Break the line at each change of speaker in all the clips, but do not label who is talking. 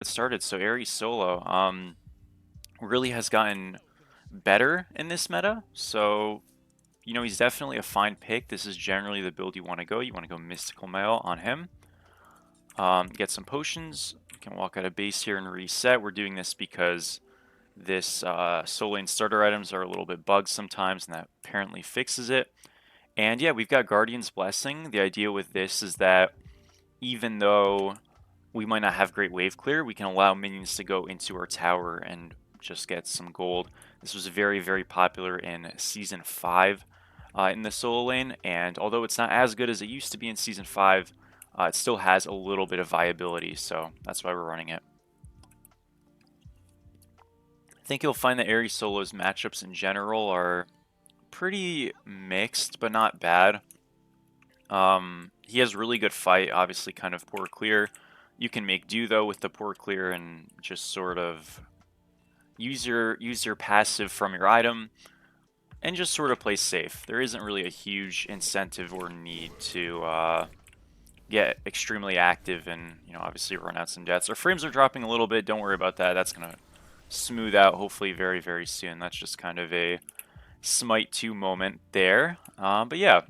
It started. So Ares solo really has gotten better in this meta. So, he's definitely a fine pick. This is generally the build you want to go. You want to go Mystical Mail on him. Get some potions. You can walk out of base here and reset. We're doing this because this soul lane starter items are a little bit bugged sometimes, and that apparently fixes it. And yeah, we've got Guardian's Blessing. The idea with this is that even though we might not have great wave clear, we can allow minions to go into our tower and just get some gold. This was very, very popular in Season 5 in the solo lane, and although it's not as good as it used to be in Season 5, it still has a little bit of viability, so that's why we're running it. I think you'll find that Ares Solo's matchups in general are pretty mixed, but not bad. He has really good fight, obviously kind of poor clear. You can make do though with the poor clear and just sort of use your passive from your item and just sort of play safe. There isn't really a huge incentive or need to get extremely active and obviously run out some deaths. Our frames are dropping a little bit. Don't worry about that. That's gonna smooth out hopefully very, very soon. That's just kind of a Smite 2 moment there. But yeah,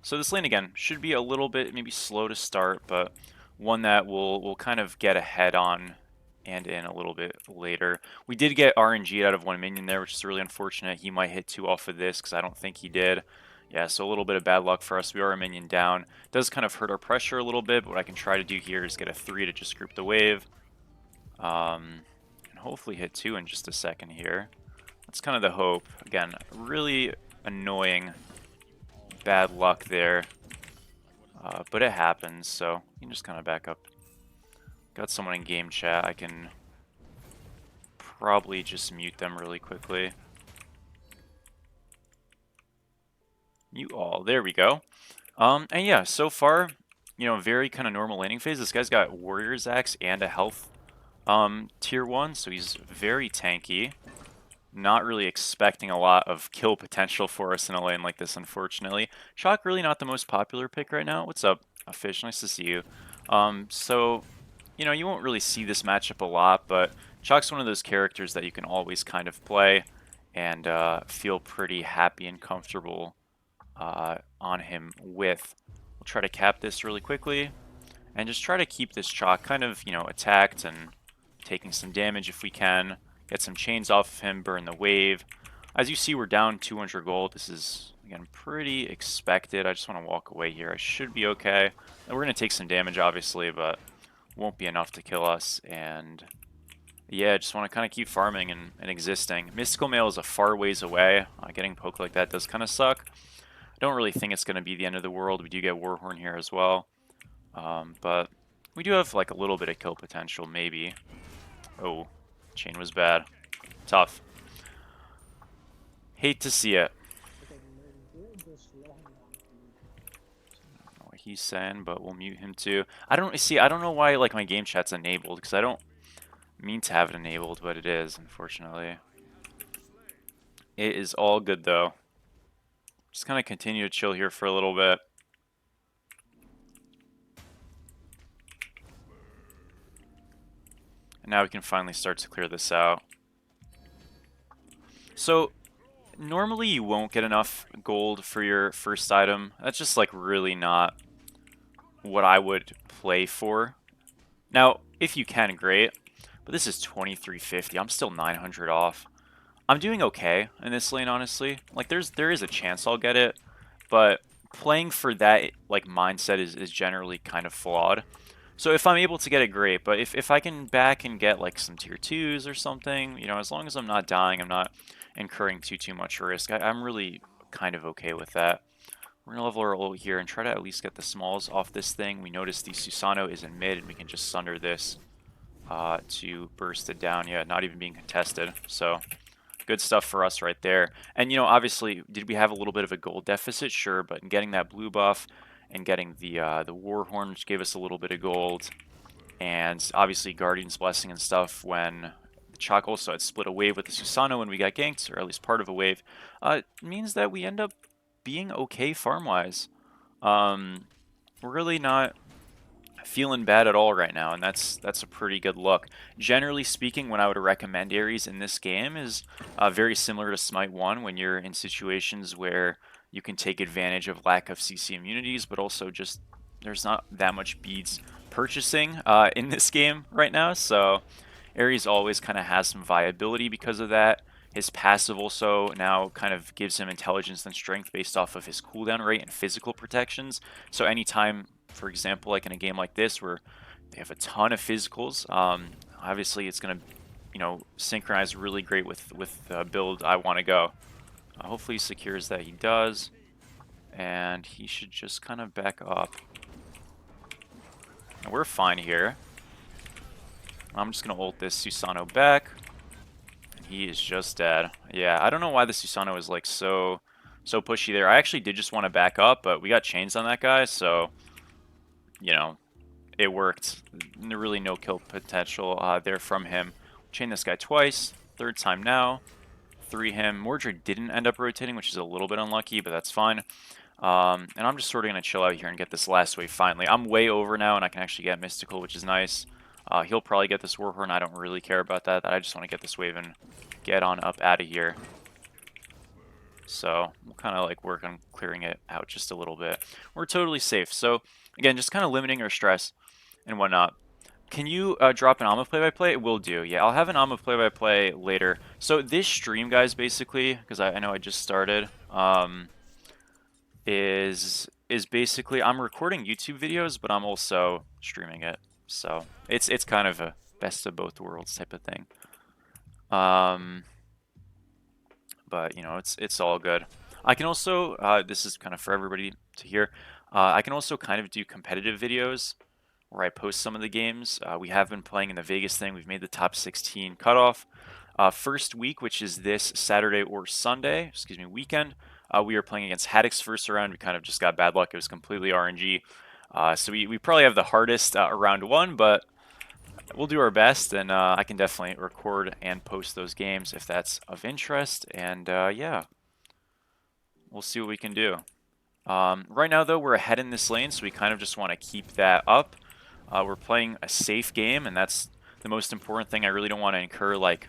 so this lane again should be a little bit maybe slow to start, but one that we'll kind of get ahead on and in a little bit later. We did get RNG out of one minion there, which is really unfortunate. He might hit 2 off of this because I don't think he did. Yeah, so a little bit of bad luck for us. We are a minion down. Does kind of hurt our pressure a little bit, but what I can try to do here is get a 3 to just group the wave. And hopefully hit 2 in just a second here. That's kind of the hope. Again, really annoying bad luck there. But it happens, so you can just kind of back up. Got someone in game chat. I can probably just mute them really quickly. Mute all. There we go. And yeah, so far, very kind of normal laning phase. This guy's got Warrior's Axe and a health tier 1, so he's very tanky. Not really expecting a lot of kill potential for us in a lane like this, unfortunately. Shock really not the most popular pick right now. What's up, Fish? Nice to see you. So, you won't really see this matchup a lot, but Shock's one of those characters that you can always kind of play and feel pretty happy and comfortable on him with. We'll try to cap this really quickly and just try to keep this Chalk kind of, attacked and taking some damage if we can. Get some chains off of him, burn the wave. As you see, we're down 200 gold. This is, again, pretty expected. I just want to walk away here. I should be okay. And we're going to take some damage, obviously, but won't be enough to kill us. And yeah, just want to kind of keep farming and existing. Mystical Mail is a far ways away. Getting poked like that does kind of suck. I don't really think it's going to be the end of the world. We do get Warhorn here as well. But we do have like a little bit of kill potential, maybe. Oh. Chain was bad. Tough. Hate to see it. I don't know what he's saying, but we'll mute him too. I don't know why like my game chat's enabled, because I don't mean to have it enabled, but it is, unfortunately. It is all good though. Just kind of continue to chill here for a little bit. And now we can finally start to clear this out. So, normally you won't get enough gold for your first item. That's just like really not what I would play for. Now, if you can, great. But this is 2350. I'm still 900 off. I'm doing okay in this lane, honestly. Like there is a chance I'll get it, but playing for that like mindset is generally kind of flawed. So if I'm able to get it, great. But if I can back and get like some tier 2s or something, as long as I'm not dying, I'm not incurring too much risk, I'm really kind of okay with that. We're going to level our ult here and try to at least get the smalls off this thing. We notice the Susano is in mid, and we can just sunder this to burst it down. Yeah, not even being contested. So good stuff for us right there. And, obviously, did we have a little bit of a gold deficit? Sure, but getting that blue buff and getting the Warhorn, which gave us a little bit of gold, and obviously Guardian's Blessing and stuff when the Chalk also had split a wave with the Susano when we got ganked, or at least part of a wave, means that we end up being okay farm-wise. We're really not feeling bad at all right now, and that's a pretty good look. Generally speaking, when I would recommend Ares in this game is very similar to Smite 1 when you're in situations where you can take advantage of lack of CC immunities, but also just there's not that much beads purchasing in this game right now, so Ares always kind of has some viability because of that. His passive also now kind of gives him intelligence and strength based off of his cooldown rate and physical protections. So anytime, for example, like in a game like this where they have a ton of physicals, obviously it's going to, synchronize really great with the build I want to go. Hopefully he secures that. He does, and he should just kind of back up. And we're fine here. I'm just going to ult this Susano back. He is just dead. Yeah, I don't know why the Susano is like so pushy there. I actually did just want to back up, but we got chains on that guy, so it worked. Really no kill potential there from him. Chain this guy twice, third time now. 3 him. Mordred didn't end up rotating, which is a little bit unlucky, but that's fine. And I'm just sort of going to chill out here and get this last wave finally. I'm way over now, and I can actually get Mystical, which is nice. He'll probably get this Warhorn. I don't really care about that. I just want to get this wave and get on up out of here. So we'll kind of like work on clearing it out just a little bit. We're totally safe. So again, just kind of limiting our stress and whatnot. Can you drop an Alma play-by-play? It will do. Yeah, I'll have an Alma play-by-play later. So this stream, guys, basically, because I know I just started, is basically I'm recording YouTube videos, but I'm also streaming it. So it's kind of a best of both worlds type of thing. But it's all good. I can also this is kind of for everybody to hear. I can also kind of do competitive videos where I post some of the games. We have been playing in the Vegas thing. We've made the top 16 cutoff. First week, which is this Saturday or Sunday, weekend, we are playing against Haddock's first round. We kind of just got bad luck. It was completely RNG. So we probably have the hardest round 1, but we'll do our best, and I can definitely record and post those games if that's of interest. And yeah, we'll see what we can do. Right now, though, we're ahead in this lane, so we kind of just want to keep that up. We're playing a safe game, and that's the most important thing. I really don't want to incur like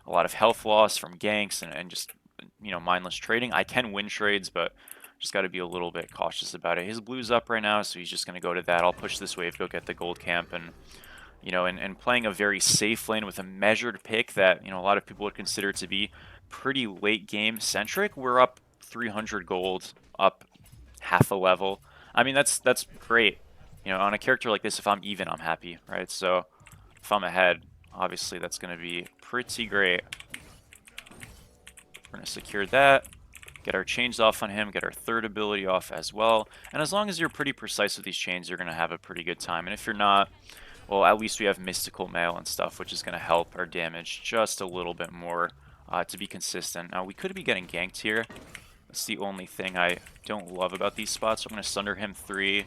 a lot of health loss from ganks and just mindless trading. I can win trades, but just got to be a little bit cautious about it. His blue's up right now, so he's just going to go to that. I'll push this wave, go get the gold camp, and and playing a very safe lane with a measured pick that a lot of people would consider to be pretty late game centric. We're up 300 gold, up half a level. I mean, that's great. On a character like this, if I'm even, I'm happy, right? So if I'm ahead, obviously that's going to be pretty great. We're going to secure that, get our chains off on him, get our third ability off as well. And as long as you're pretty precise with these chains, you're going to have a pretty good time. And if you're not, well, at least we have Mystical Mail and stuff, which is going to help our damage just a little bit more to be consistent. Now, we could be getting ganked here. That's the only thing I don't love about these spots. So I'm going to Sunder him 3.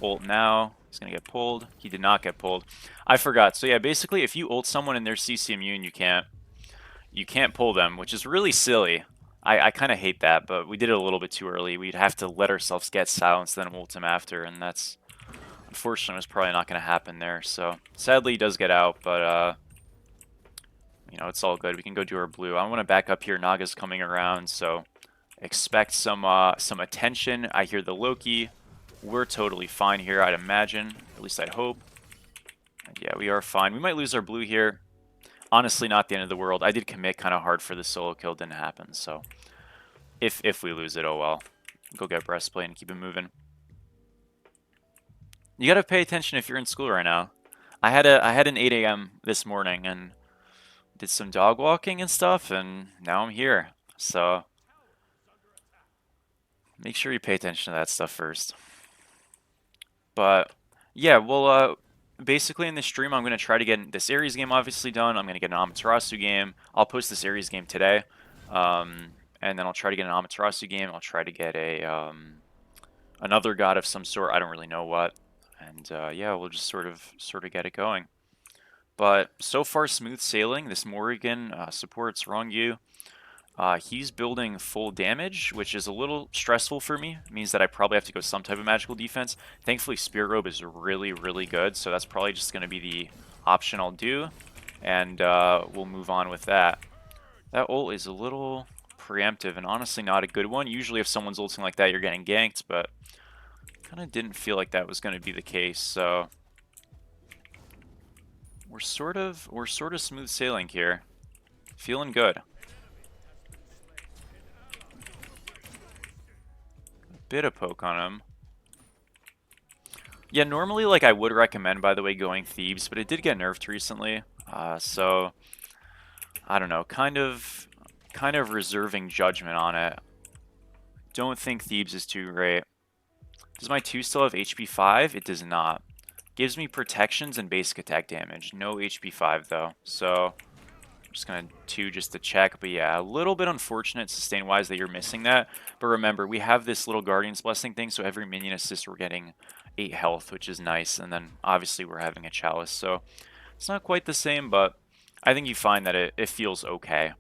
Ult now. He's going to get pulled. He did not get pulled. I forgot. So yeah, basically, if you ult someone and they're CC immune, you can't pull them, which is really silly. I kind of hate that, but we did it a little bit too early. We'd have to let ourselves get silenced, then ult him after, and that's unfortunately was probably not going to happen there. So sadly, he does get out, but it's all good. We can go do our blue. I want to back up here. Naga's coming around, so expect some attention. I hear the Loki. We're totally fine here, I'd imagine. At least I'd hope. And yeah, we are fine. We might lose our blue here. Honestly, not the end of the world. I did commit kind of hard for the solo kill. Didn't happen, so if we lose it, oh well. Go get breastplate and keep it moving. You gotta pay attention if you're in school right now. I had an 8 a.m. this morning and did some dog walking and stuff, and now I'm here. So make sure you pay attention to that stuff first. But yeah, well, basically in this stream, I'm going to try to get this Ares game obviously done. I'm going to get an Amaterasu game. I'll post this Ares game today. And then I'll try to get an Amaterasu game. I'll try to get a another god of some sort. I don't really know what. And yeah, we'll just sort of get it going. But so far, smooth sailing. This Morrigan supports Rongyu. He's building full damage, which is a little stressful for me. It means that I probably have to go some type of magical defense. Thankfully, Spirit Robe is really, really good, so that's probably just going to be the option I'll do, and we'll move on with that. That ult is a little preemptive and honestly not a good one. Usually if someone's ulting like that, you're getting ganked, but kind of didn't feel like that was going to be the case, so we're sort of smooth sailing here. Feeling good. Bit of poke on him. Yeah, normally, like, I would recommend, by the way, going Thebes, but it did get nerfed recently, so I don't know, kind of reserving judgment on it. Don't think Thebes is too great. Does my 2 still have HP 5? It does not. Gives me protections and basic attack damage. No HP 5, though, so just gonna 2 just to check, but yeah, a little bit unfortunate sustain-wise that you're missing that. But remember, we have this little Guardian's Blessing thing, so every minion assist we're getting 8 health, which is nice, and then obviously we're having a Chalice, so it's not quite the same, but I think you find that it feels okay.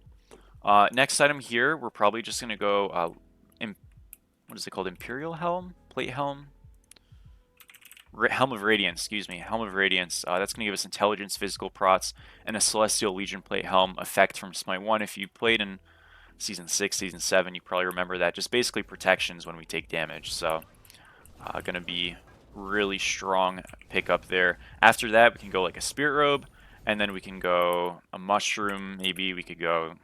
Next item here, we're probably just gonna go, what is it called? Imperial Helm? Plate Helm? Helm of Radiance, excuse me. Helm of Radiance. That's going to give us Intelligence, Physical Prots, and a Celestial Legion Plate Helm effect from Smite 1. If you played in Season 6, Season 7, you probably remember that. Just basically protections when we take damage. So, going to be really strong pickup there. After that, we can go like a Spirit Robe, and then we can go a Mushroom. Maybe we could go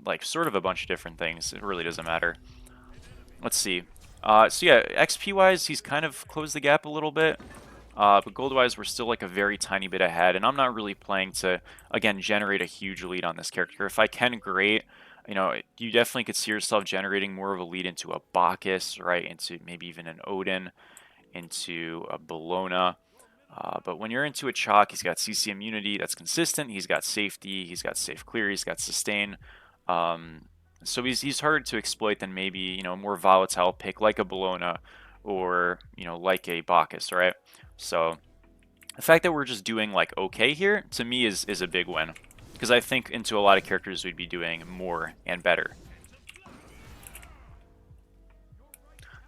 like sort of a bunch of different things. It really doesn't matter. Let's see. So yeah, XP-wise, he's kind of closed the gap a little bit. But gold-wise, we're still like a very tiny bit ahead, and I'm not really playing to, again, generate a huge lead on this character. If I can, great. You know, you definitely could see yourself generating more of a lead into a Bacchus, right? Into maybe even an Odin, into a Bellona. But when you're into a Chalk, he's got CC immunity that's consistent. He's got safety. He's got safe clear. He's got sustain. So he's harder to exploit than maybe, you know, a more volatile pick like a Bellona or, you know, like a Bacchus, right? So the fact that we're just doing like okay here, to me, is a big win. Because I think into a lot of characters we'd be doing more and better.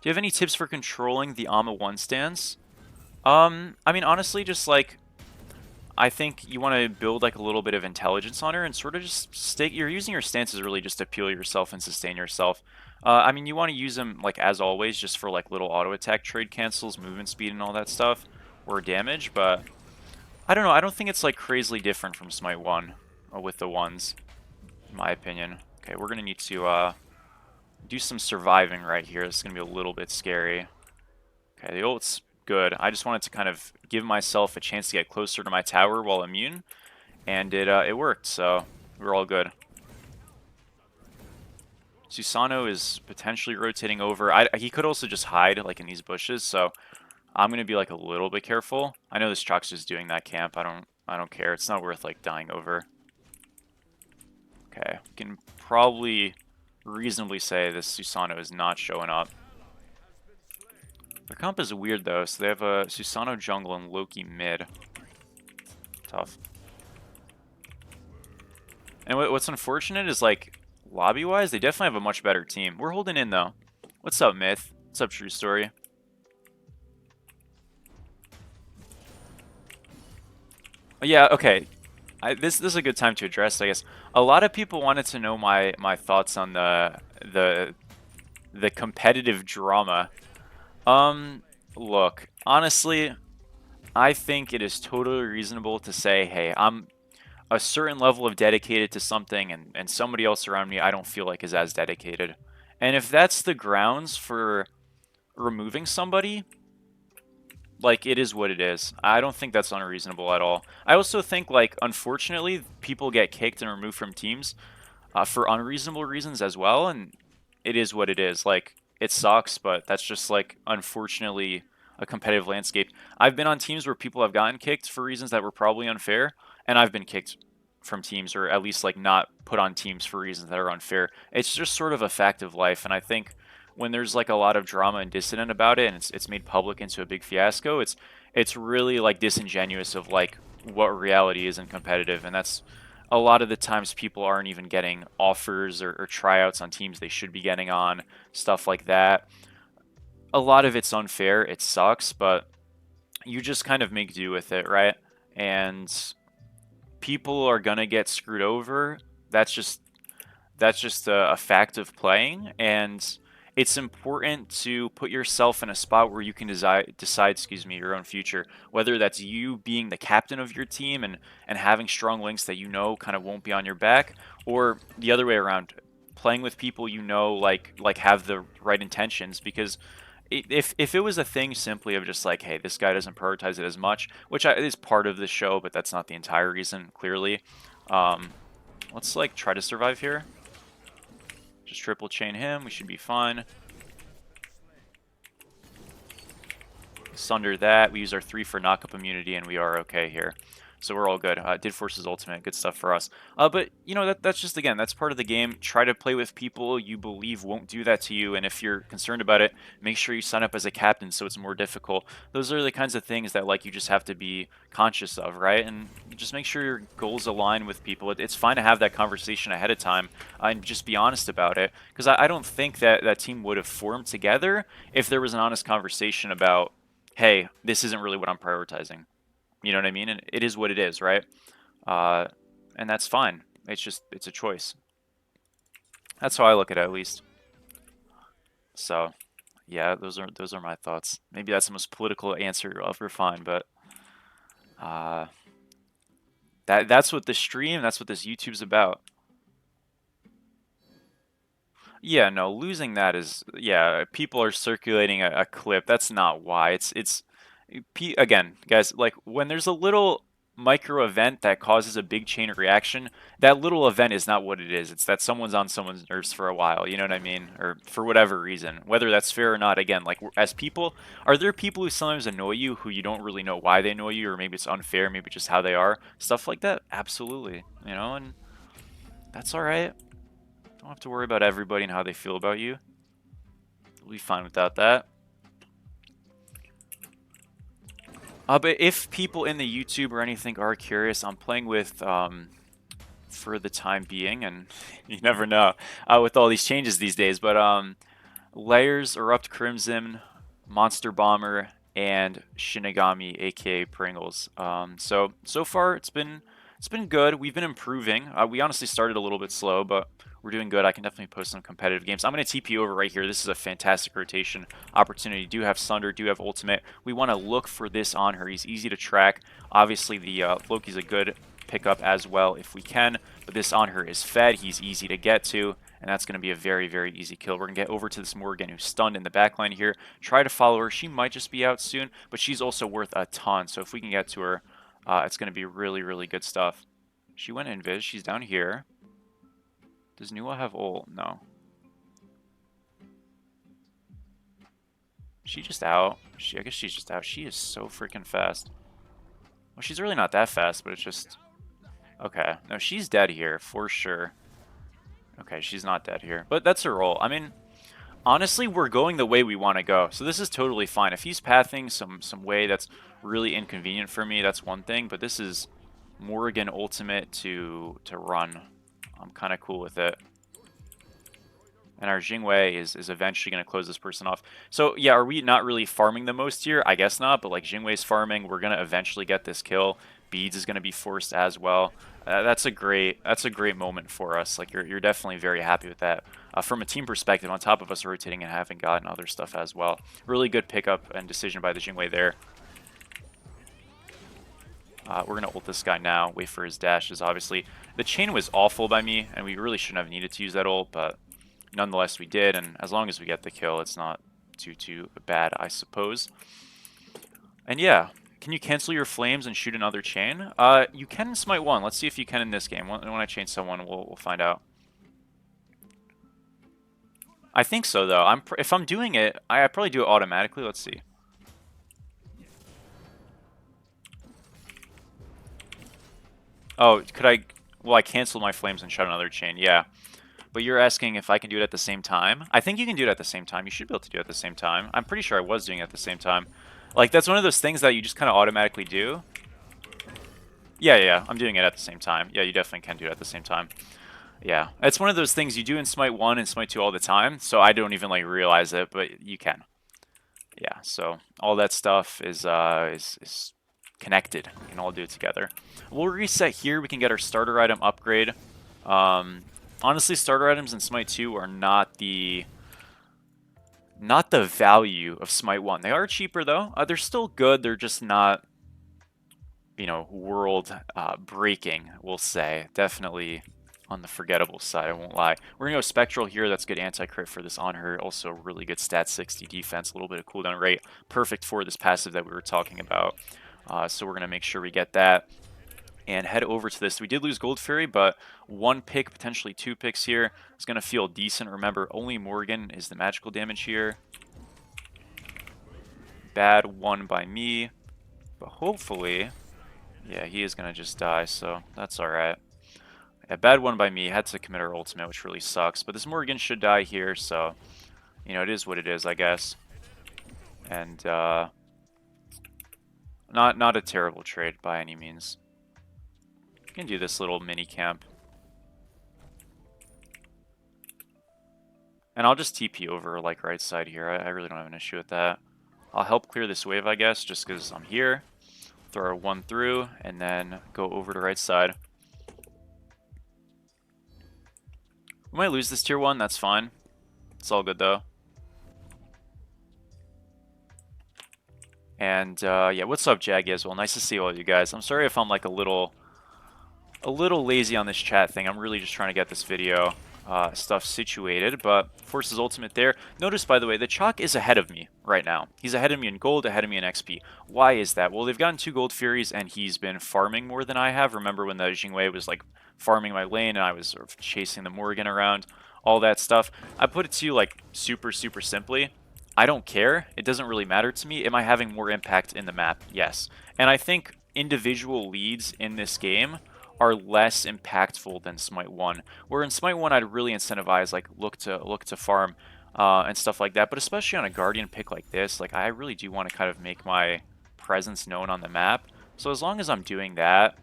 Do you have any tips for controlling the Ama 1 stance? I mean, honestly, just like, I think you want to build like a little bit of intelligence on her and sort of just stay. You're using your stances really just to peel yourself and sustain yourself. I mean, you want to use them like as always, just for like little auto attack, trade cancels, movement speed, and all that stuff, or damage. But I don't know. I don't think it's like crazily different from Smite 1 with the ones, in my opinion. Okay, we're gonna need to do some surviving right here. This is gonna be a little bit scary. Okay, the ult's good. I just wanted to kind of give myself a chance to get closer to my tower while immune, and it worked, so we're all good. Susano is potentially rotating over. He could also just hide like in these bushes, so I'm gonna be like a little bit careful. I know this Chalk's just doing that camp. I don't care. It's not worth like dying over. Okay, we can probably reasonably say this Susano is not showing up. Their comp is weird though, so they have a Susano jungle and Loki mid. Tough. And what's unfortunate is like lobby-wise, they definitely have a much better team. We're holding in though. What's up, Myth? What's up, True Story? Yeah, okay. This is a good time to address, I guess. A lot of people wanted to know my thoughts on the competitive drama. Look, honestly, I think it is totally reasonable to say, hey, I'm a certain level of dedicated to something, and somebody else around me I don't feel like is as dedicated. And if that's the grounds for removing somebody, like, it is what it is. I don't think that's unreasonable at all. I also think, like, unfortunately, people get kicked and removed from teams for unreasonable reasons as well, and it is what it is. Like, it sucks, but that's just, like, unfortunately a competitive landscape. I've been on teams where people have gotten kicked for reasons that were probably unfair, and I've been kicked from teams, or at least, like, not put on teams for reasons that are unfair. It's just sort of a fact of life, and I think when there's, like, a lot of drama and dissident about it, and it's made public into a big fiasco, it's really, like, disingenuous of, like, what reality isn't competitive, and that's a lot of the times people aren't even getting offers or tryouts on teams they should be getting on, stuff like that. A lot of it's unfair, it sucks, but you just kind of make do with it, right? And people are gonna get screwed over. That's just a fact of playing, and it's important to put yourself in a spot where you can decide, excuse me, your own future. Whether that's you being the captain of your team and having strong links that you know kind of won't be on your back, or the other way around, playing with people you know like have the right intentions. Because if it was a thing simply of just like, hey, this guy doesn't prioritize it as much, which is part of the show, but that's not the entire reason, clearly. Um, let's like try to survive here. Just triple chain him. We should be fine. Sunder that. We use our 3 for knock-up immunity, and we are okay here. So we're all good. Did force his ultimate. Good stuff for us. But, you know, that's just, again, that's part of the game. Try to play with people you believe won't do that to you. And if you're concerned about it, make sure you sign up as a captain so it's more difficult. Those are the kinds of things that, like, you just have to be conscious of, right? And just make sure your goals align with people. It's fine to have that conversation ahead of time and just be honest about it. Because I don't think that that team would have formed together if there was an honest conversation about, hey, this isn't really what I'm prioritizing. You know what I mean? And it is what it is, right? Uh, and that's fine. It's a choice. That's how I look at it, at least. So, yeah, those are my thoughts. Maybe that's the most political answer you'll ever find, but uh, that's what this stream, that's what this YouTube's about. Yeah, no, losing that is, yeah, people are circulating a clip. That's not why. Again, guys, like when there's a little micro event that causes a big chain reaction, that little event is not what it is. It's that someone's on someone's nerves for a while, you know what I mean? Or for whatever reason, whether that's fair or not. Again, like as people, are there people who sometimes annoy you who you don't really know why they annoy you, or maybe it's unfair, maybe just how they are, stuff like that? Absolutely, you know, and that's all right. Don't have to worry about everybody and how they feel about you. We'll be fine without that. But if people in the YouTube or anything are curious, I'm playing with, for the time being, and you never know with all these changes these days, but Layers, Erupt Crimson, Monster Bomber, and Shinigami, aka Pringles. So far it's been good. We've been improving. We honestly started a little bit slow, but we're doing good. I can definitely post some competitive games. I'm going to TP over right here. This is a fantastic rotation opportunity. Do have Sunder, do have Ultimate. We want to look for this on her. He's easy to track. Obviously, the Loki's a good pickup as well if we can, but this on her is fed. He's easy to get to, and that's going to be a very, very easy kill. We're going to get over to this Morgan who's stunned in the backline here. Try to follow her. She might just be out soon, but she's also worth a ton, so if we can get to her, it's going to be really, really good stuff. She went invis. She's down here. Does Nuwa have ult? No. She just out. I guess she's just out. She is so freaking fast. Well, she's really not that fast, but it's just... Okay. No, she's dead here, for sure. Okay, she's not dead here. But that's her role. I mean, honestly, we're going the way we want to go. So this is totally fine. If he's pathing some way that's really inconvenient for me, that's one thing. But this is Morrigan ultimate to run. I'm kind of cool with it. And our Jingwei is eventually going to close this person off. So, yeah, are we not really farming the most here? I guess not, but, like, Jingwei's farming. We're going to eventually get this kill. Beads is going to be forced as well. That's a great moment for us. Like, you're definitely very happy with that. From a team perspective, on top of us rotating and having gotten other stuff as well. Really good pickup and decision by the Jingwei there. We're going to ult this guy now, wait for his dashes, obviously. The chain was awful by me, and we really shouldn't have needed to use that ult, but nonetheless we did, and as long as we get the kill, it's not too bad, I suppose. And yeah, can you cancel your flames and shoot another chain? You can in Smite 1. Let's see if you can in this game. When I chain someone, we'll find out. I think so, though. If I'm doing it, I probably do it automatically. Let's see. Oh, could I... Well, I canceled my flames and shot another chain. Yeah. But you're asking if I can do it at the same time? I think you can do it at the same time. You should be able to do it at the same time. I'm pretty sure I was doing it at the same time. Like, that's one of those things that you just kind of automatically do. Yeah, I'm doing it at the same time. Yeah, you definitely can do it at the same time. Yeah, it's one of those things you do in Smite 1 and Smite 2 all the time, so I don't even like realize it, but you can. Yeah, so all that stuff is connected. We can all do it together. We'll reset here. We can get our starter item upgrade. Um, honestly, starter items in Smite 2 are not the value of Smite 1. They are cheaper though. They're still good. They're just not, you know, world breaking, we'll say. Definitely on the forgettable side, I won't lie. We're going to go Spectral here. That's good anti-crit for this on her. Also really good stat 60 defense, a little bit of cooldown rate. Perfect for this passive that we were talking about. So we're going to make sure we get that and head over to this. We did lose Gold Fairy, but one pick, potentially two picks here is going to feel decent. Remember, only Morgan is the magical damage here. Bad one by me, but hopefully, yeah, he is going to just die, so that's alright. Yeah, bad one by me. Had to commit our ultimate, which really sucks. But this Morgan should die here, so, you know, it is what it is, I guess. And, not a terrible trade by any means. We can do this little mini camp. And I'll just TP over, like, right side here. I really don't have an issue with that. I'll help clear this wave, I guess, just because I'm here. Throw one through, and then go over to right side. We might lose this tier 1, that's fine. It's all good, though. And, yeah, what's up, Jaggy, as well? Nice to see all of you guys. I'm sorry if I'm, like, a little lazy on this chat thing. I'm really just trying to get this video stuff situated, but Force's ultimate there. Notice, by the way, the Chalk is ahead of me right now. He's ahead of me in gold, ahead of me in XP. Why is that? Well, they've gotten 2 Gold Furies, and he's been farming more than I have. Remember when the Jingwei was, like, farming my lane, and I was sort of chasing the Morgan around, all that stuff. I put it to you, like, super simply. I don't care. It doesn't really matter to me. Am I having more impact in the map? Yes. And I think individual leads in this game are less impactful than Smite 1. Where in Smite 1, I'd really incentivize, like, look to farm and stuff like that. But especially on a Guardian pick like this, like, I really do want to kind of make my presence known on the map. So as long as I'm doing that,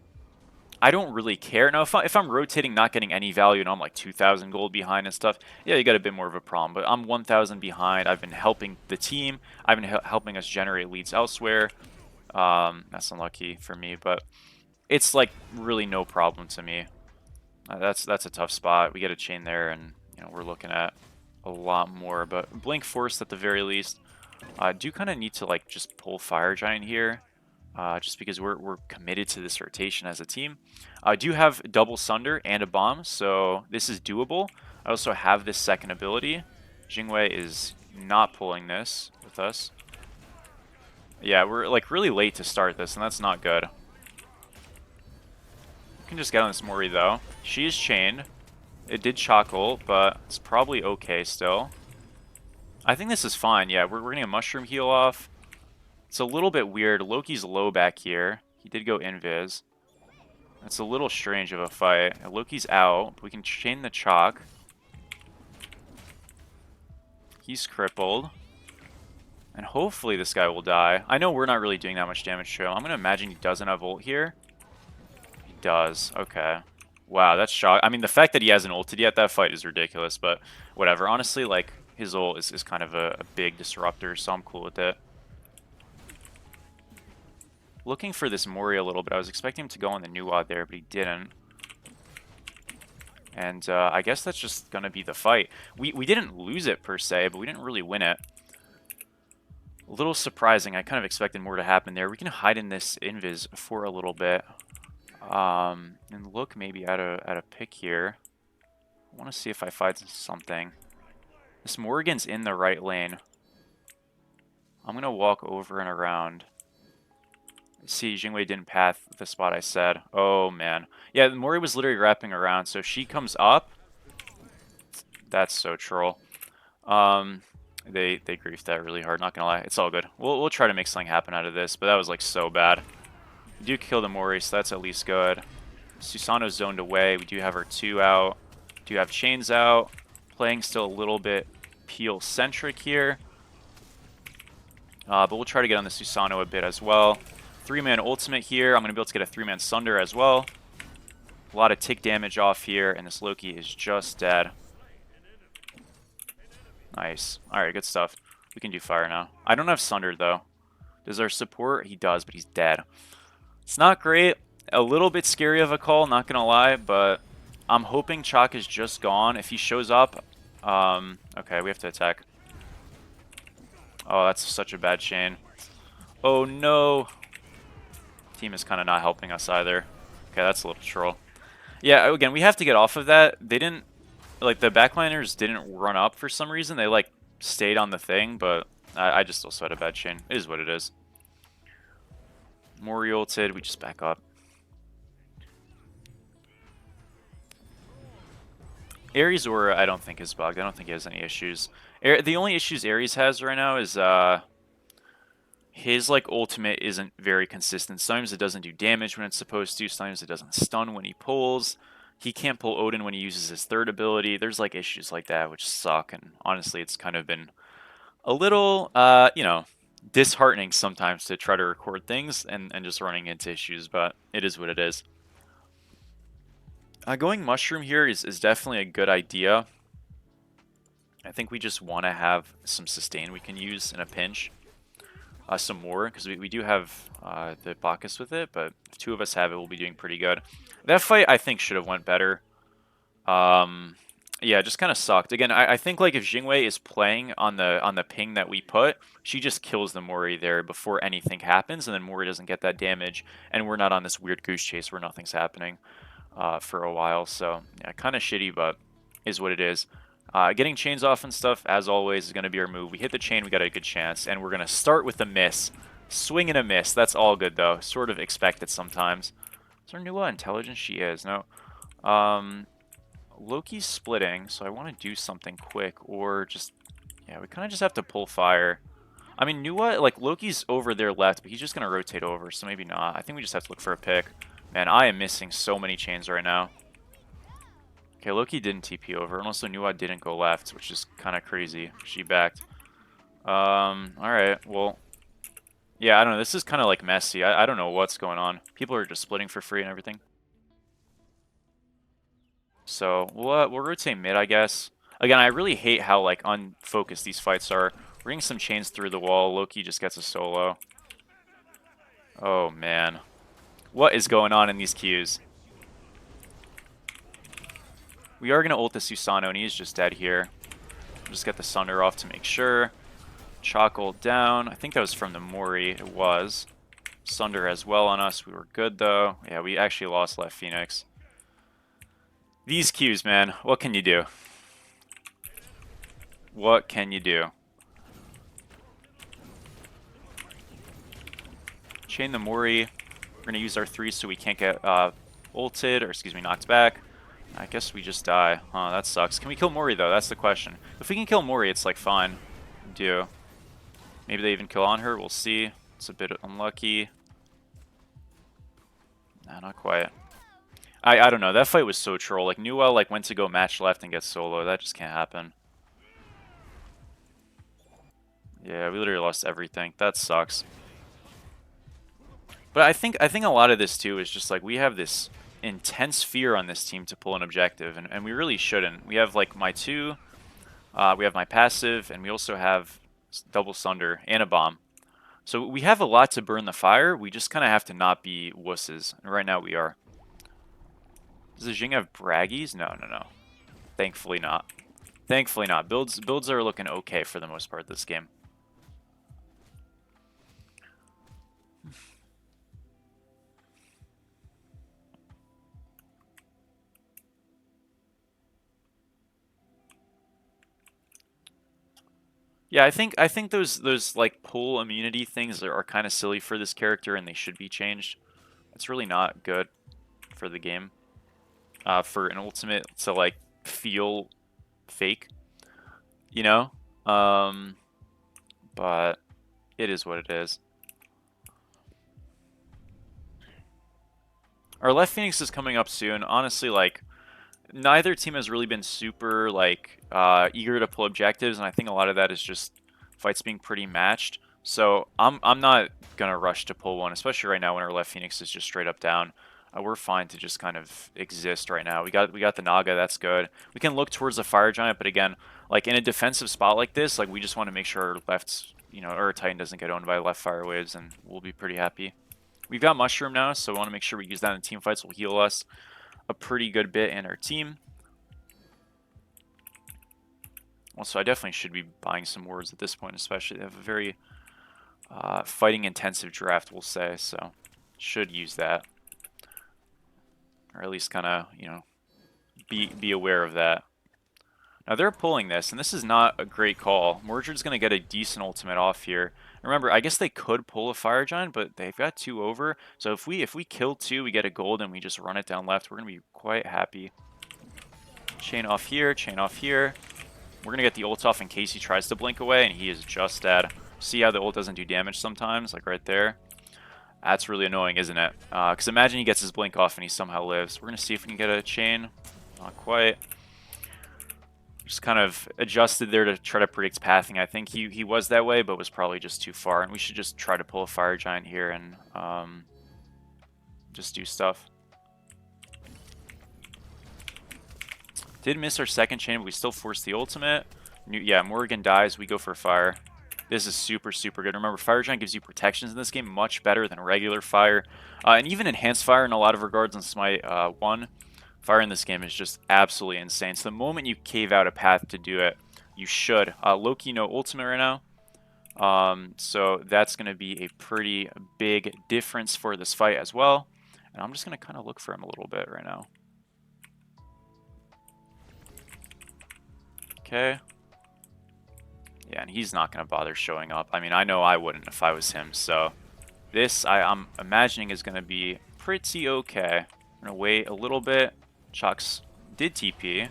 I don't really care. Now, if I'm rotating, not getting any value, and I'm like 2,000 gold behind and stuff, yeah, you got a bit more of a problem. But I'm 1,000 behind. I've been helping the team. I've been helping us generate leads elsewhere. That's unlucky for me, but it's like really no problem to me. That's a tough spot. We get a chain there, and you know we're looking at a lot more. But Blink Force at the very least. I do kind of need to like just pull Fire Giant here. Just because we're committed to this rotation as a team. I do have double Sunder and a bomb, so this is doable. I also have this second ability. Jingwei is not pulling this with us. Yeah, we're like really late to start this, and that's not good. We can just get on this Mori though. She is chained. It did Chalk ult, but it's probably okay still. I think this is fine. Yeah, we're getting a Mushroom heal off. It's a little bit weird. Loki's low back here. He did go invis. It's a little strange of a fight. Loki's out. We can chain the Chalk. He's crippled. And hopefully this guy will die. I know we're not really doing that much damage to him. I'm going to imagine he doesn't have ult here. He does. Okay. Wow, that's shock. I mean, the fact that he hasn't ulted yet, that fight is ridiculous. But whatever. Honestly, like, his ult is kind of a big disruptor, so I'm cool with it. Looking for this Mori a little bit. I was expecting him to go on the Nuwa there, but he didn't. And I guess that's just going to be the fight. We didn't lose it per se, but we didn't really win it. A little surprising. I kind of expected more to happen there. We can hide in this invis for a little bit. And look maybe at a pick here. I want to see if I find something. This Morgan's in the right lane. I'm going to walk over and around. See, Jingwei didn't path the spot I said. Oh, man. Yeah, Mori was literally wrapping around, so she comes up. That's so troll. They griefed that really hard, not gonna lie. It's all good. We'll try to make something happen out of this, but that was, like, so bad. We do kill the Mori, so that's at least good. Susanoo's zoned away. We do have our 2 out. Do have chains out. Playing still a little bit Peel-centric here. But we'll try to get on the Susanoo a bit as well. 3-man ultimate here. I'm going to be able to get a 3-man Sunder as well. A lot of tick damage off here, and this Loki is just dead. Nice. Alright, good stuff. We can do fire now. I don't have Sunder, though. Does our support? He does, but he's dead. It's not great. A little bit scary of a call, not going to lie, but I'm hoping Chalk is just gone. If he shows up... okay, we have to attack. Oh, that's such a bad chain. Oh, no. Team is kind of not helping us either. Okay, that's a little troll. Yeah, again, we have to get off of that. They didn't... Like, the backliners didn't run up for some reason. They, like, stayed on the thing, but I just also had a bad chain. It is what it is. Mori ulted. We just back up. Ares Aura, I don't think is bugged. I don't think he has any issues. The only issues Ares has right now is his like ultimate isn't very consistent. Sometimes it doesn't do damage when it's supposed to. Sometimes it doesn't stun when he pulls. He can't pull Odin when he uses his third ability. There's like issues like that which suck. And honestly, it's kind of been a little, you know, disheartening sometimes to try to record things and just running into issues. But it is what it is. Going Mushroom here is definitely a good idea. I think we just want to have some sustain we can use in a pinch. Some more, because we do have the Bacchus with it, but if two of us have it, we'll be doing pretty good. That fight, I think, should have went better. Yeah, it just kind of sucked. Again, I think like if Jingwei is playing on the ping that we put, she just kills the Mori there before anything happens, and then Mori doesn't get that damage, and we're not on this weird goose chase where nothing's happening for a while. So, yeah, kind of shitty, but is what it is. Getting chains off and stuff, as always, is going to be our move. We hit the chain, we got a good chance, and we're going to start with a miss. Swing and a miss. That's all good, though. Sort of expect it sometimes. Is there new intelligence? She is. No. Loki's splitting, so I want to do something quick, or just... Yeah, we kind of just have to pull fire. I mean, Nuwa, like, Loki's over there left, but he's just going to rotate over, so maybe not. I think we just have to look for a pick. Man, I am missing so many chains right now. Okay, Loki didn't TP over, and also Nuwa didn't go left, which is kind of crazy. She backed. Alright, well... Yeah, I don't know, this is kind of like messy. I don't know what's going on. People are just splitting for free and everything. So, we'll rotate mid, I guess. Again, I really hate how, like, unfocused these fights are. We're getting some chains through the wall. Loki just gets a solo. Oh, man. What is going on in these queues? We are going to ult the Susano, and he's just dead here. We'll just get the Sunder off to make sure. Chalk ult down. I think that was from the Mori. It was. Sunder as well on us. We were good, though. Yeah, we actually lost left Phoenix. These queues, man. What can you do? What can you do? Chain the Mori. We're going to use our 3 so we can't get ulted, or excuse me, knocked back. I guess we just die. Huh, that sucks. Can we kill Mori, though? That's the question. If we can kill Mori, it's, like, fine. Do. Maybe they even kill on her. We'll see. It's a bit unlucky. Nah, not quite. I don't know. That fight was so troll. Like, Newell, like, went to go match left and get solo. That just can't happen. Yeah, we literally lost everything. That sucks. But I think a lot of this, too, is just, like, we have this intense fear on this team to pull an objective, and we really shouldn't. We have like my 2, we have my passive, and we also have double Sunder and a bomb. So we have a lot to burn the fire. We just kind of have to not be wusses, and right now we are. Does the Jing have braggies? No. Thankfully not. Thankfully not. Builds are looking okay for the most part this game. Yeah, I think those like pull immunity things are kind of silly for this character, and they should be changed. It's really not good for the game. For an ultimate to like feel fake, you know. But it is what it is. Our left Phoenix is coming up soon. Honestly, like, neither team has really been super, like, eager to pull objectives, and I think a lot of that is just fights being pretty matched. So I'm not gonna rush to pull one, especially right now when our left Phoenix is just straight up down. We're fine to just kind of exist right now. We got the Naga, that's good. We can look towards the Fire Giant, but again, like in a defensive spot like this, like we just want to make sure our left, our Titan doesn't get owned by left fire waves, and we'll be pretty happy. We've got Mushroom now, so we want to make sure we use that in team fights. Will heal us a pretty good bit in our team. Also, I definitely should be buying some wards at this point, especially. They have a very fighting intensive draft, we'll say, so should use that. Or at least kind of, be aware of that. Now they're pulling this, and this is not a great call. Mordred's going to get a decent ultimate off here. Remember, I guess they could pull a Fire Giant, but they've got 2 over. So if we kill 2, we get a gold, and we just run it down left, we're going to be quite happy. Chain off here, chain off here. We're going to get the ult off in case he tries to blink away, and he is just dead. See how the ult doesn't do damage sometimes, like right there? That's really annoying, isn't it? Because imagine he gets his blink off and he somehow lives. We're going to see if we can get a chain. Not quite. Just kind of adjusted there to try to predict pathing. I think he was that way, but was probably just too far. And we should just try to pull a Fire Giant here and just do stuff. Did miss our second chain, but we still forced the ultimate. Yeah, Morgan dies. We go for fire. This is super, super good. Remember, Fire Giant gives you protections in this game much better than regular fire. And even enhanced fire in a lot of regards on Smite 1. Fire in this game is just absolutely insane. So the moment you cave out a path to do it, you should. Loki, no ultimate right now. So that's going to be a pretty big difference for this fight as well. And I'm just going to kind of look for him a little bit right now. Okay. Yeah, and he's not going to bother showing up. I mean, I know I wouldn't if I was him. So this, I'm imagining, is going to be pretty okay. I'm going to wait a little bit. Chucks did TP.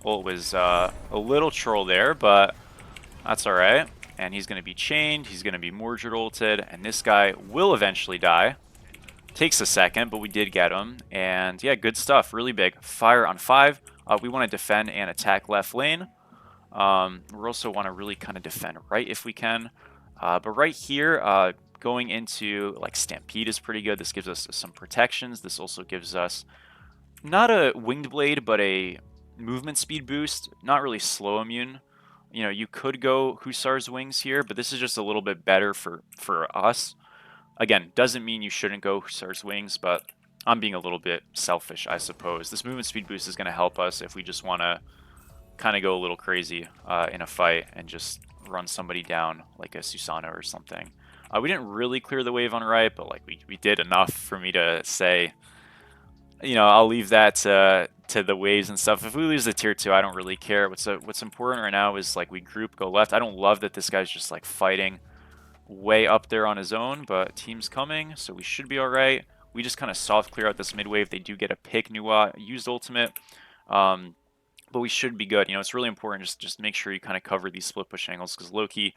Well, it was a little troll there, but that's alright. And he's going to be chained. He's going to be Mordred ulted. And this guy will eventually die. Takes a second, but we did get him. And yeah, good stuff. Really big. Fire on 5. We want to defend and attack left lane. We also want to really kind of defend right if we can. But right here, going into like Stampede is pretty good. This gives us some protections. This also gives us not a Winged Blade, but a movement speed boost. Not really slow immune. You could go Hussar's Wings here, but this is just a little bit better for us. Again, doesn't mean you shouldn't go Hussar's Wings, but I'm being a little bit selfish, I suppose. This movement speed boost is going to help us if we just want to kind of go a little crazy in a fight and just run somebody down like a Susano or something. We didn't really clear the wave on right, but like we did enough for me to say, I'll leave that to the waves and stuff. If we lose the tier 2, I don't really care. What's important right now is like we group, go left. I don't love that this guy's just like fighting way up there on his own, but team's coming, so we should be all right. We just kind of soft clear out this mid wave. They do get a pick Nuwa used ultimate, but we should be good. It's really important just make sure you kind of cover these split push angles, because Loki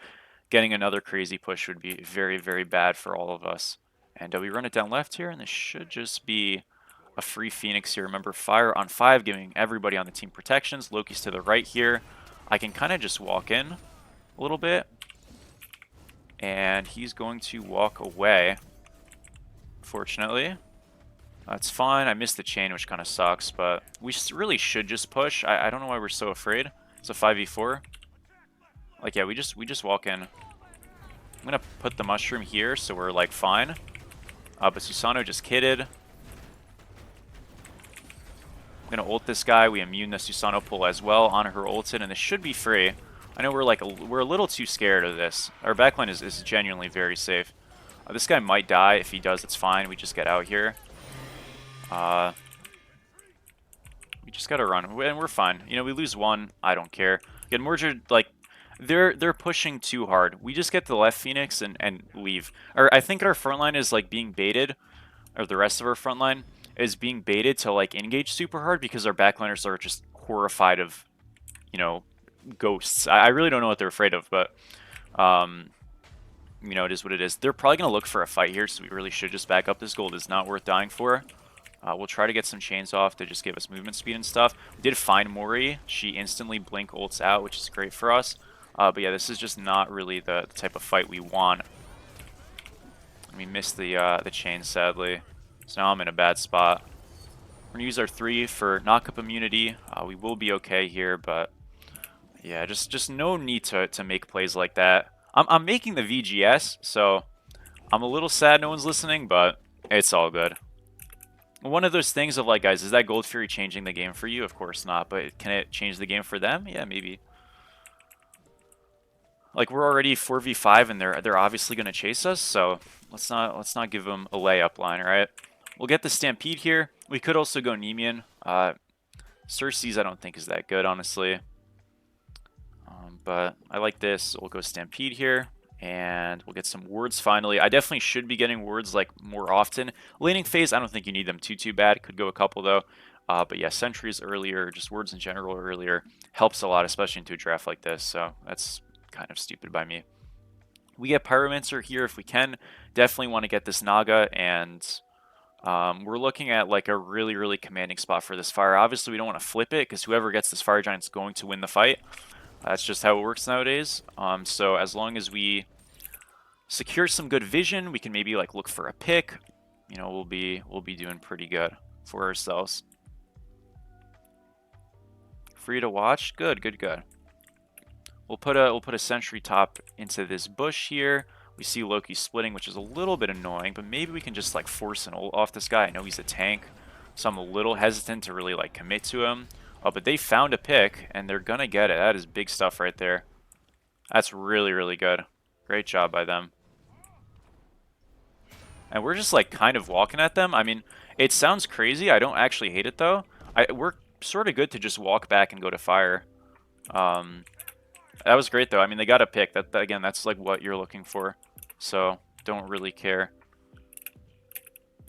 getting another crazy push would be very, very bad for all of us. And we run it down left here, and this should just be a free Phoenix here. Remember, fire on 5, giving everybody on the team protections. Loki's to the right here. I can kind of just walk in a little bit, and he's going to walk away, fortunately. That's fine. I missed the chain, which kind of sucks, but we really should just push. I don't know why we're so afraid. It's a 5v4. Like, yeah, we just walk in. I'm going to put the mushroom here, so we're, like, fine. But Susano just kidded. I'm going to ult this guy. We immune the Susano pull as well on her ulted, and this should be free. I know we're a little too scared of this. Our backline is genuinely very safe. This guy might die. If he does, it's fine. We just get out here. We just gotta run, and we're fine. We lose 1. I don't care. Again, Mordred, like, they're pushing too hard. We just get the left Phoenix and leave. Or I think our front line is like being baited, or the rest of our front line is being baited to like engage super hard because our backliners are just horrified of, ghosts. I really don't know what they're afraid of, but it is what it is. They're probably gonna look for a fight here, so we really should just back up. This gold is not worth dying for. We'll try to get some chains off to just give us movement speed and stuff. We did find Mori. She instantly blink ults out, which is great for us. But yeah, this is just not really the type of fight we want. We missed the chain, sadly. So now I'm in a bad spot. We're going to use our 3 for knock-up immunity. We will be okay here, but yeah, just no need to make plays like that. I'm making the VGS, so I'm a little sad no one's listening, but it's all good. One of those things of like, guys, is that Gold Fury changing the game for you? Of course not, but can it change the game for them? Yeah, maybe. Like, we're already 4v5 and they're obviously going to chase us, so let's not give them a layup line, right? We'll get the Stampede here. We could also go Nemean. Cersei's I don't think is that good, honestly. But I like this. We'll go Stampede here, and we'll get some wards finally. I definitely should be getting wards like more often. Laning phase, I don't think you need them too bad. Could go a couple though. But yeah, sentries earlier, just wards in general earlier, helps a lot, especially into a draft like this. So that's kind of stupid by me. We get Pyromancer here if we can. Definitely want to get this Naga, and we're looking at like a really commanding spot for this fire. Obviously, we don't want to flip it because whoever gets this fire giant is going to win the fight. That's just how it works nowadays. So as long as we secure some good vision, we can maybe like look for a pick. You know, we'll be doing pretty good for ourselves. Free to watch. Good. We'll put a sentry top into this bush here. We see Loki splitting, which is a little bit annoying, but maybe we can just like force an ult off this guy. I know he's a tank, so I'm a little hesitant to really like commit to him. Oh, but they found a pick, and they're gonna get it. That is big stuff right there. That's really good. Great job by them. And we're just like kind of walking at them. I mean, it sounds crazy. I don't actually hate it though. We're sort of good to just walk back and go to fire. That was great though. I mean, they got a pick. That again, that's like what you're looking for. So don't really care.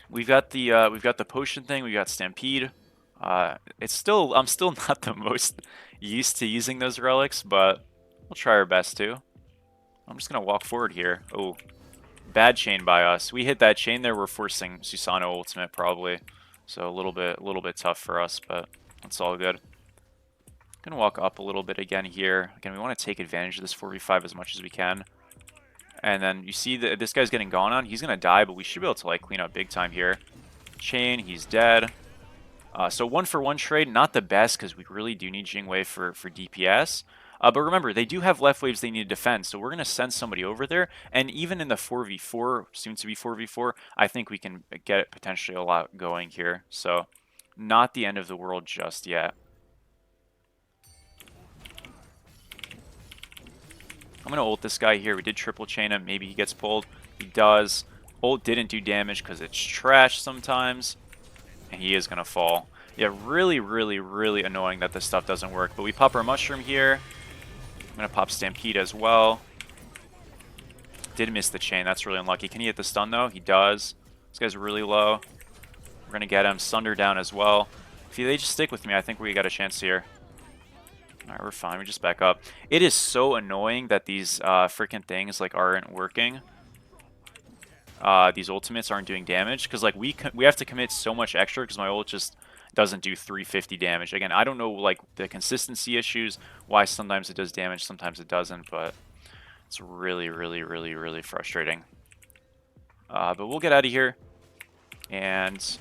We've got the potion thing. We got Stampede. I'm still not the most used to using those relics, but we'll try our best to. I'm just gonna walk forward here. Oh, bad chain by us. We hit that chain there. We're forcing Susanoo ultimate probably, so a little bit tough for us, but it's all good. Gonna walk up a little bit again here. Again, we want to take advantage of this 4v5 as much as we can. And then you see that this guy's getting gone on. He's gonna die, but we should be able to like clean up big time here. Chain, he's dead. So 1-for-1 trade, not the best because we really do need Jingwei for DPS. But remember, they do have left waves they need to defend, so we're going to send somebody over there. And even in the 4v4, soon to be 4v4, I think we can get potentially a lot going here. So not the end of the world just yet. I'm going to ult this guy here. We did triple chain him. Maybe he gets pulled. He does. Ult didn't do damage because it's trash sometimes. And he is going to fall. Yeah, really annoying that this stuff doesn't work. But we pop our Mushroom here. I'm going to pop Stampede as well. Did miss the chain. That's really unlucky. Can he hit the stun, though? He does. This guy's really low. We're going to get him. Sunder down as well. If they just stick with me, I think we got a chance here. Alright, we're fine. We just back up. It is so annoying that these freaking things like aren't working. These ultimates aren't doing damage because like we have to commit so much extra because my ult just doesn't do 350 damage. Again, I don't know like the consistency issues, why sometimes it does damage, sometimes it doesn't, but it's really frustrating. But we'll get out of here. And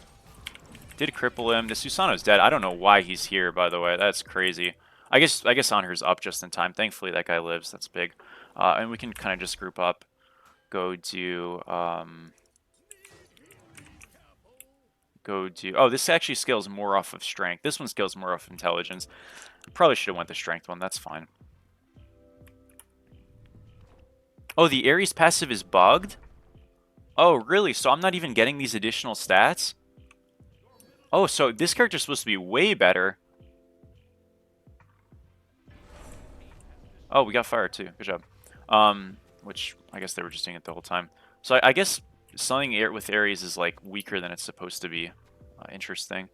did cripple him. The Susanoo's dead. I don't know why he's here, by the way. That's crazy. I guess Anhur's up just in time. Thankfully that guy lives. That's big. And we can kind of just group up. Go do oh, this actually scales more off of strength. This one scales more off of intelligence. Probably should have went the strength one. That's fine. Oh, the Ares passive is bugged? Oh, really? So I'm not even getting these additional stats? Oh, so this character's supposed to be way better. Oh, we got fire too. Good job. Which I guess they were just doing it the whole time. So I guess something with Ares is like weaker than it's supposed to be. Interesting.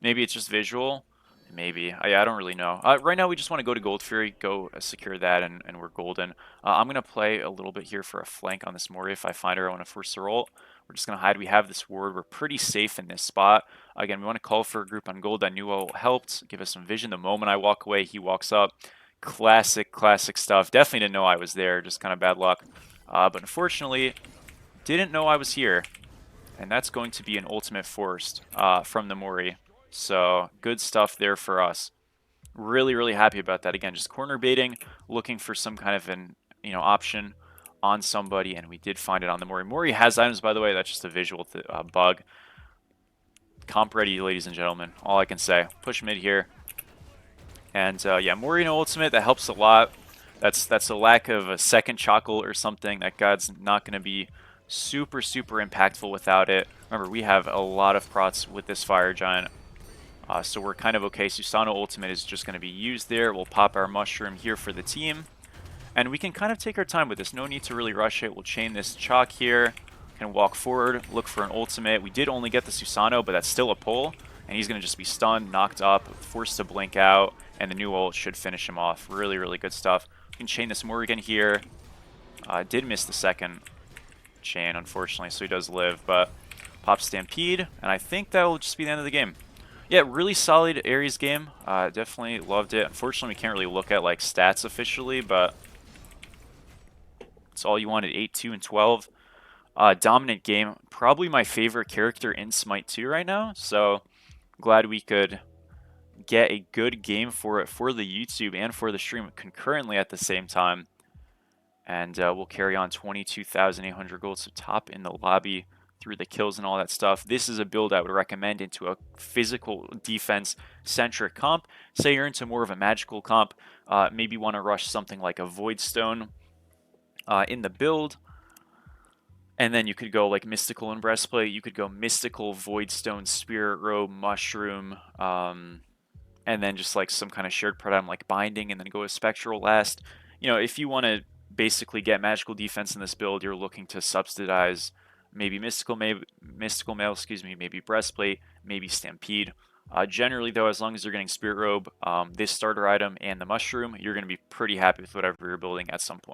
Maybe it's just visual. Maybe. I don't really know. Right now we just want to go to Gold Fury, go secure that, and we're golden. I'm going to play a little bit here for a flank on this Moria. If I find her, I want to force her ult. We're just going to hide. We have this ward. We're pretty safe in this spot. Again, we want to call for a group on gold. I knew helped. Give us some vision. The moment I walk away, he walks up. classic stuff. Definitely didn't know I was there, just kind of bad luck. But unfortunately, didn't know I was here. And that's going to be an ultimate forced from the Mori. So good stuff there for us. Really happy about that. Again, just corner baiting, looking for some kind of an option on somebody, and we did find it on the Mori. Mori has items, by the way. That's just a visual bug. Comp ready, ladies and gentlemen. All I can say. Push mid here. And yeah, Mori no ultimate, that helps a lot. That's a lack of a second chocolate or something. That God's not going to be super impactful without it. Remember, we have a lot of prots with this Fire Giant. So we're kind of okay. Susanoo ultimate is just going to be used there. We'll pop our mushroom here for the team. And we can kind of take our time with this. No need to really rush it. We'll chain this chalk here. Can walk forward, look for an ultimate. We did only get the Susanoo, but that's still a pull. And he's going to just be stunned, knocked up, forced to blink out. And the new ult should finish him off. Really good stuff. We can chain this Morrigan here. Did miss the second chain, unfortunately, so he does live. But pop Stampede, and I think that will just be the end of the game. Yeah, really solid Ares game. Definitely loved it. Unfortunately, we can't really look at like stats officially, but it's all you wanted. 8-2 and 12. Dominant game. Probably my favorite character in Smite 2 right now. So glad we could get a good game for it for the YouTube and for the stream concurrently at the same time. And we'll carry on 22,800 gold, so top in the lobby through the kills and all that stuff. This is a build I would recommend into a physical defense-centric comp. Say you're into more of a magical comp, maybe want to rush something like a Void Stone in the build. And then you could go like Mystical and Breastplate. You could go Mystical, Void Stone, Spirit Robe, Mushroom, and then just like some kind of shared item like Binding, and then go with Spectral last. You know, if you want to basically get magical defense in this build, you're looking to subsidize maybe Mystical Mail, excuse me, maybe Breastplate, maybe Stampede. Generally, though, as long as you're getting Spirit Robe, this starter item, and the Mushroom, you're going to be pretty happy with whatever you're building at some point.